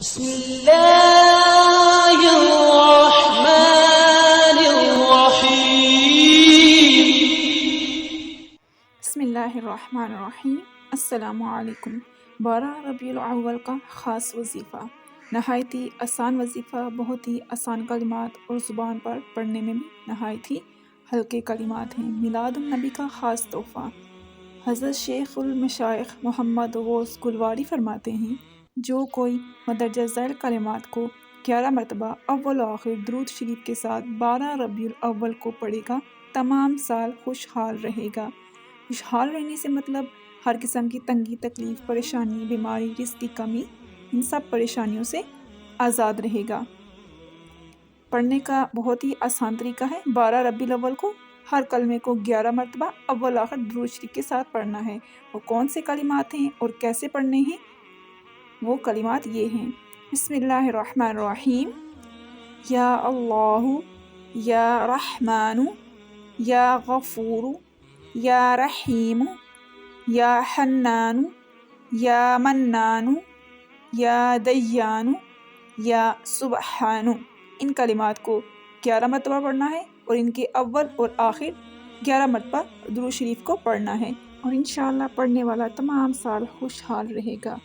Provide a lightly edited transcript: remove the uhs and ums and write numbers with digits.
بسم اللہ الرحمن الرحیم۔ بسم اللہ الرحمن الرحیم۔ السلام علیکم۔ 12 ربیع الاول کا خاص وظیفہ، نہایت ہی آسان وظیفہ، بہت ہی آسان کلمات اور زبان پر پڑھنے میں بھی نہایت ہی ہلکے کلمات ہیں۔ میلاد النبی کا خاص تحفہ۔ حضرت شیخ المشائخ محمد غوث گلواری فرماتے ہیں، جو کوئی مندرجہ ذیل کلمات کو 11 مرتبہ اول و آخر درود شریف کے ساتھ 12 ربیع الاول کو پڑھے گا، تمام سال خوشحال رہے گا۔ خوشحال رہنے سے مطلب ہر قسم کی تنگی، تکلیف، پریشانی، بیماری، رزق کی کمی، ان سب پریشانیوں سے آزاد رہے گا۔ پڑھنے کا بہت ہی آسان طریقہ ہے۔ 12 ربیع الاول کو ہر کلمے کو 11 مرتبہ اول آخر درود شریف کے ساتھ پڑھنا ہے۔ وہ کون سے کلمات ہیں اور کیسے پڑھنے ہیں؟ وہ کلمات یہ ہیں: بسم اللہ الرحمن الرحیم، یا اللہ، یا رحمان، یا غفور، یا رحیم، یا حنان، یا منان، یا دیان، یا سبحان۔ ان کلمات کو 11 مرتبہ پڑھنا ہے اور ان کے اول اور آخر 11 مرتبہ درود شریف کو پڑھنا ہے، اور انشاءاللہ پڑھنے والا تمام سال خوشحال رہے گا۔